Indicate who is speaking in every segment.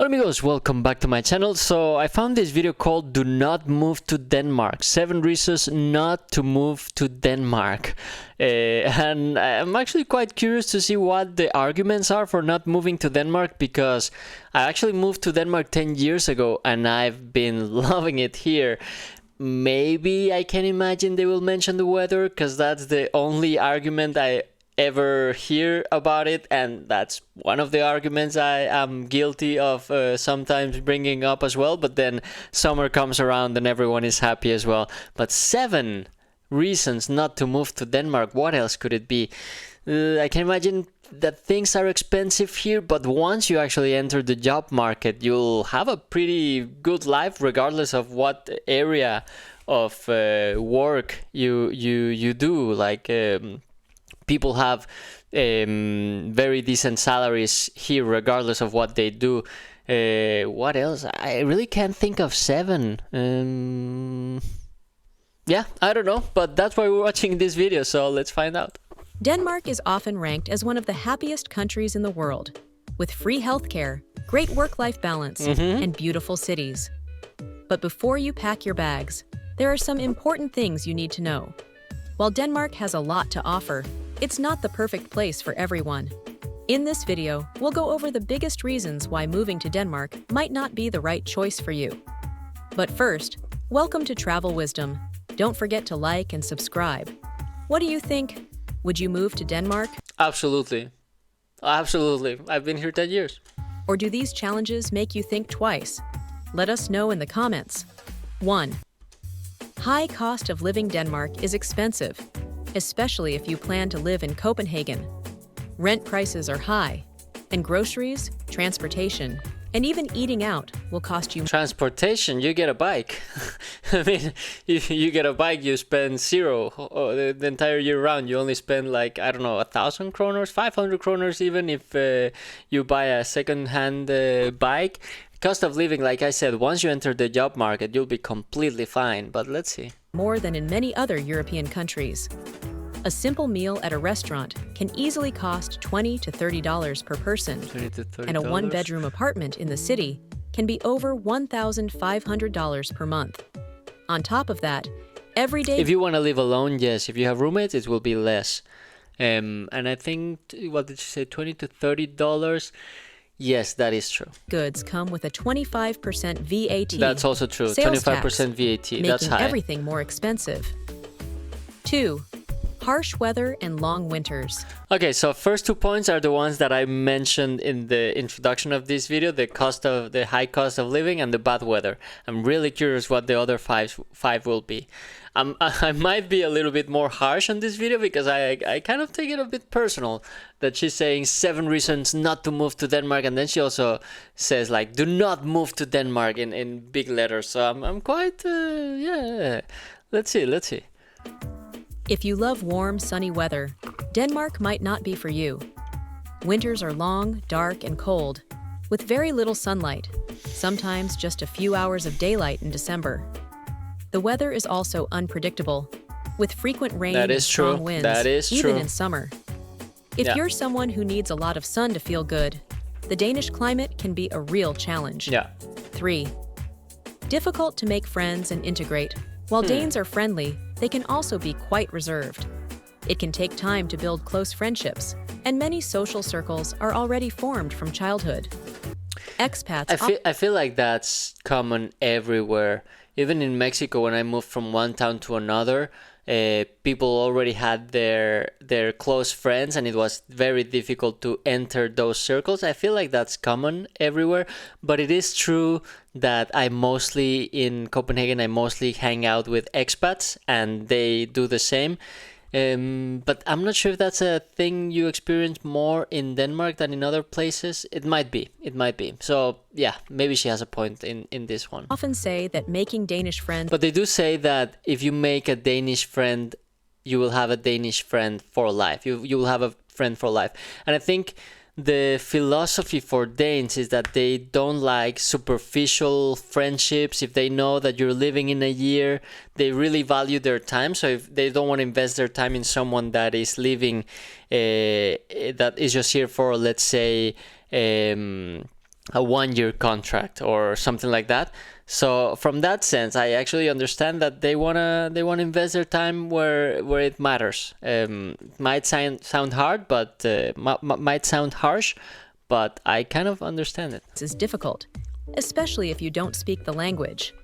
Speaker 1: Hola amigos, welcome back to my channel. So I found this video called Do Not Move to Denmark, 7 Reasons Not to Move to Denmark. And I'm actually quite curious to see what the arguments are for not moving to Denmark, because I actually moved to Denmark 10 years ago and I've been loving it here. Maybe I can imagine they will mention the weather, because that's the only argument I ever hear about it, and that's one of the arguments I am guilty of sometimes bringing up as well. But then summer comes around and everyone is happy as well. But 7 reasons not to move to Denmark. What else could it be? I can imagine that things are expensive here, but once you actually enter the job market, you'll have a pretty good life regardless of what area of work you do. Like people have very decent salaries here regardless of what they do. What else? I really can't think of 7. Yeah, I don't know, but that's why we're watching this video, so let's find out.
Speaker 2: Denmark is often ranked as one of the happiest countries in the world, with free healthcare, great work-life balance, and beautiful cities. But before you pack your bags, there are some important things you need to know. While Denmark has a lot to offer, it's not the perfect place for everyone. In this video, we'll go over the biggest reasons why moving to Denmark might not be the right choice for you. But first, welcome to Travel Wisdom. Don't forget to like and subscribe. What do you think? Would you move to Denmark?
Speaker 1: Absolutely. Absolutely. I've been here 10 years.
Speaker 2: Or do these challenges make you think twice? Let us know in the comments. 1. High cost of living. Denmark is expensive, especially if you plan to live in Copenhagen. Rent prices are high, and groceries, transportation, and even eating out will cost you.
Speaker 1: Transportation, you get a bike. I mean, if you get a bike, you spend 0 the entire year round. You only spend like, I don't know, 1,000 kroners, 500 kroners even if you buy a second-hand bike. Cost of living, like I said, once you enter the job market, you'll be completely fine. But let's see.
Speaker 2: More than in many other European countries. A simple meal at a restaurant can easily cost $20 to $30 per person,
Speaker 1: $20 to $30.
Speaker 2: And a one-bedroom apartment in the city can be over $1,500 per month. On top of that, every day...
Speaker 1: If you want to live alone, yes. If you have roommates, it will be less. And I think, what did you say, $20 to $30? Yes, that is true.
Speaker 2: Goods come with a 25% VAT.
Speaker 1: That's also true. 25% VAT. That's high.
Speaker 2: Making everything more expensive. 2. Harsh weather and long winters.
Speaker 1: Okay, so first 2 points are the ones that I mentioned in the introduction of this video: the high cost of living and the bad weather. I'm really curious what the other five will be. I might be a little bit more harsh on this video because I kind of take it a bit personal that she's saying 7 reasons not to move to Denmark, and then she also says like do not move to Denmark in big letters. So I'm quite yeah. Let's see.
Speaker 2: If you love warm, sunny weather, Denmark might not be for you. Winters are long, dark, and cold, with very little sunlight, sometimes just a few hours of daylight in December. The weather is also unpredictable, with frequent rain and strong winds, even in summer. If you're someone who needs a lot of sun to feel good, the Danish climate can be a real challenge. 3. Difficult to make friends and integrate. While Danes are friendly, they can also be quite reserved. It can take time to build close friendships, and many social circles are already formed from childhood. Expats...
Speaker 1: I feel like that's common everywhere. Even in Mexico, when I moved from one town to another, people already had their close friends, and it was very difficult to enter those circles. I feel like that's common everywhere, but it is true that in Copenhagen, I mostly hang out with expats, and they do the same. But I'm not sure if that's a thing you experience more in Denmark than in other places. It might be. So yeah, maybe she has a point in this one.
Speaker 2: Often say that making Danish friends...
Speaker 1: But they do say that if you make a Danish friend, you will have a Danish friend for life. You will have a friend for life. And I think the philosophy for Danes is that they don't like superficial friendships. If they know that you're living in a year, they really value their time. So if they don't want to invest their time in someone that is living, that is just here for, let's say, a 1 year contract or something like that. So from that sense, I actually understand that they wanna invest their time where it matters. Might sound hard, but might sound harsh, but I kind of understand it.
Speaker 2: This is difficult, especially if you don't speak the language.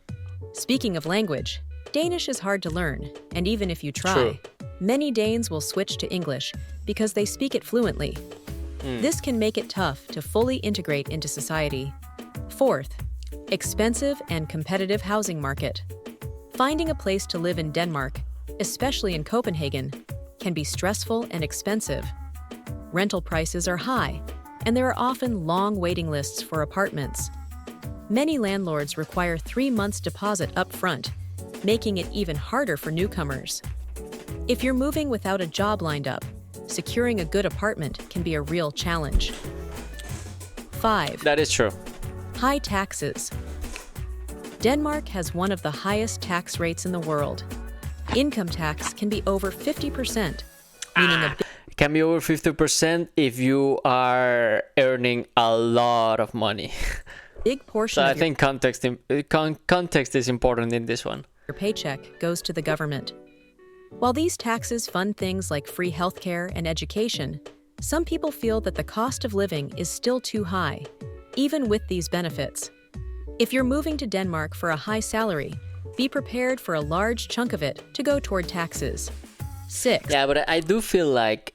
Speaker 2: Speaking of language, Danish is hard to learn, and even if you try,
Speaker 1: True.
Speaker 2: many Danes will switch to English because they speak it fluently. This can make it tough to fully integrate into society. Fourth, expensive and competitive housing market. Finding a place to live in Denmark, especially in Copenhagen, can be stressful and expensive. Rental prices are high, and there are often long waiting lists for apartments. Many landlords require 3 months deposit up front, making it even harder for newcomers. If you're moving without a job lined up, securing a good apartment can be a real challenge. 5.
Speaker 1: That is true.
Speaker 2: High taxes. Denmark has one of the highest tax rates in the world. Income tax can be over 50%, meaning a
Speaker 1: It can be over 50% if you are earning a lot of money.
Speaker 2: big portion
Speaker 1: So I
Speaker 2: of your
Speaker 1: think context is important in this one.
Speaker 2: paycheck goes to the government. While these taxes fund things like free healthcare and education, some people feel that the cost of living is still too high, even with these benefits. If you're moving to Denmark for a high salary, be prepared for a large chunk of it to go toward taxes. 6.
Speaker 1: Yeah, but I do feel like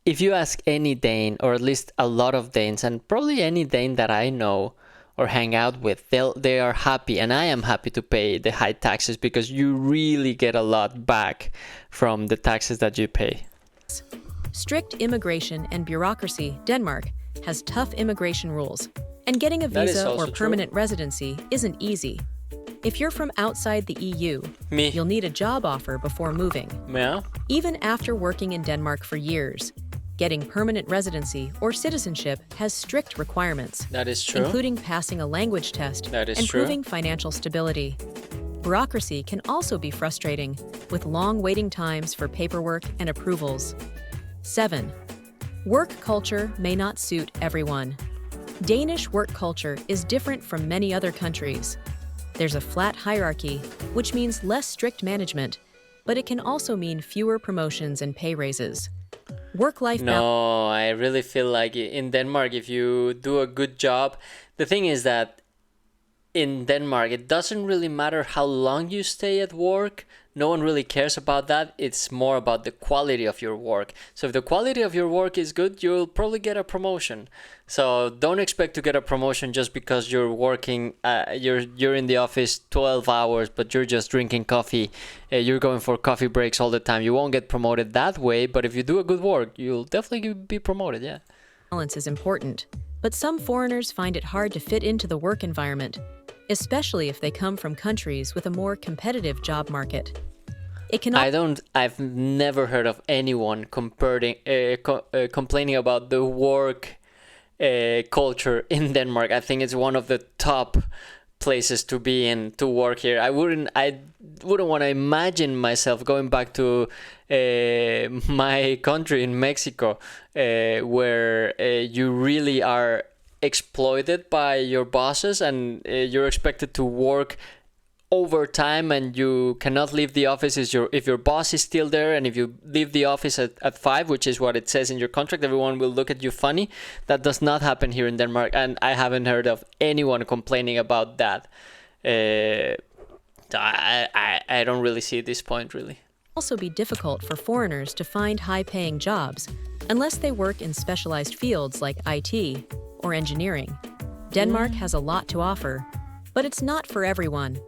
Speaker 1: if you ask any Dane, or at least a lot of Danes, and probably any Dane that I know or hang out with, they are happy, and I am happy to pay the high taxes because you really get a lot back from the taxes that you pay.
Speaker 2: Strict immigration and bureaucracy. Denmark has tough immigration rules, and getting a
Speaker 1: That is
Speaker 2: visa
Speaker 1: also
Speaker 2: or
Speaker 1: true.
Speaker 2: permanent residency isn't easy. If you're from outside the EU,
Speaker 1: Me.
Speaker 2: you'll need a job offer before moving.
Speaker 1: Yeah.
Speaker 2: Even after working in Denmark for years, getting permanent residency or citizenship has strict requirements,
Speaker 1: That is true.
Speaker 2: including passing a language test
Speaker 1: That is
Speaker 2: and
Speaker 1: true.
Speaker 2: proving financial stability. Bureaucracy can also be frustrating, with long waiting times for paperwork and approvals. 7. Work culture may not suit everyone. Danish work culture is different from many other countries. There's a flat hierarchy, which means less strict management, but it can also mean fewer promotions and pay raises. Work-life balance.
Speaker 1: No, I really feel like in Denmark, if you do a good job, the thing is that in Denmark, it doesn't really matter how long you stay at work. No one really cares about that. It's more about the quality of your work. So if the quality of your work is good, you'll probably get a promotion. So don't expect to get a promotion just because you're working, you're in the office 12 hours, but you're just drinking coffee. You're going for coffee breaks all the time. You won't get promoted that way, but if you do a good work, you'll definitely be promoted, yeah.
Speaker 2: Balance is important, but some foreigners find it hard to fit into the work environment, especially if they come from countries with a more competitive job market. It can
Speaker 1: I've never heard of anyone complaining about the work culture in Denmark. I think it's one of the top places to be in to work here. I wouldn't want to imagine myself going back to my country in Mexico, where you really are exploited by your bosses, and you're expected to work overtime, and you cannot leave the office if your boss is still there, and if you leave the office at 5, which is what it says in your contract, everyone will look at you funny. That does not happen here in Denmark, and I haven't heard of anyone complaining about that. I don't really see this point, really.
Speaker 2: also be difficult for foreigners to find high-paying jobs unless they work in specialized fields like IT or engineering. Denmark has a lot to offer, but it's not for everyone.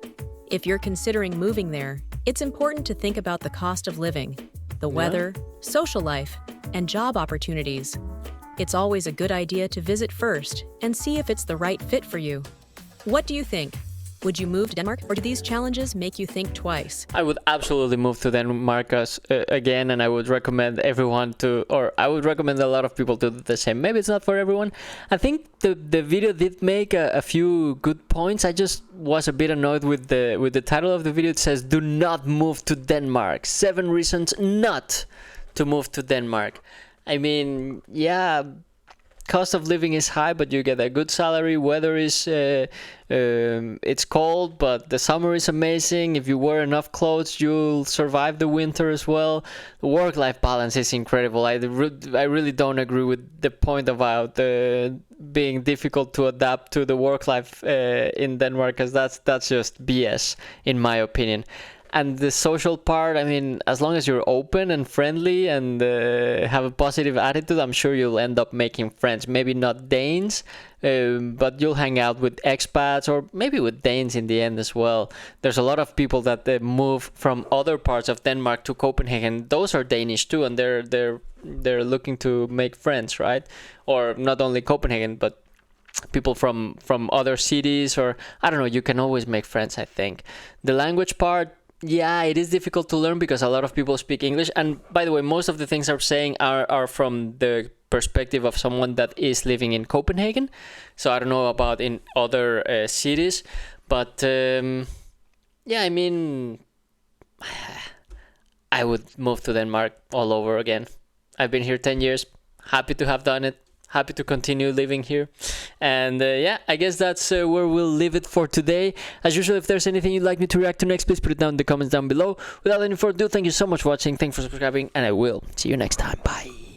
Speaker 2: If you're considering moving there, it's important to think about the cost of living, the weather, social life, and job opportunities. It's always a good idea to visit first and see if it's the right fit for you. What do you think? Would you move to Denmark, or do these challenges make you think twice?
Speaker 1: I would absolutely move to Denmark again, and I would recommend everyone to, or I would recommend a lot of people to do the same. Maybe it's not for everyone. I think the video did make a few good points. I just was a bit annoyed with the title of the video. It says, "Do not move to Denmark. 7 reasons not to move to Denmark." I mean, yeah, cost of living is high, but you get a good salary. Weather is it's cold, but the summer is amazing. If you wear enough clothes, you'll survive the winter as well. The work-life balance is incredible. I really don't agree with the point about being difficult to adapt to the work life in Denmark, because that's just BS in my opinion. And the social part, I mean, as long as you're open and friendly and have a positive attitude, I'm sure you'll end up making friends. Maybe not Danes, but you'll hang out with expats or maybe with Danes in the end as well. There's a lot of people that move from other parts of Denmark to Copenhagen. Those are Danish too, and they're looking to make friends, right? Or not only Copenhagen, but people from other cities, or I don't know. You can always make friends, I think. The language part, yeah, it is difficult to learn because a lot of people speak English. And by the way, most of the things I'm saying are from the perspective of someone that is living in Copenhagen. So I don't know about in other cities. But yeah, I mean, I would move to Denmark all over again. I've been here 10 years. Happy to have done it. Happy to continue living here. And yeah, I guess that's where we'll leave it for today. As usual, if there's anything you'd like me to react to next, please put it down in the comments down below. Without any further ado, thank you so much for watching. Thanks for subscribing, and I will see you next time. Bye.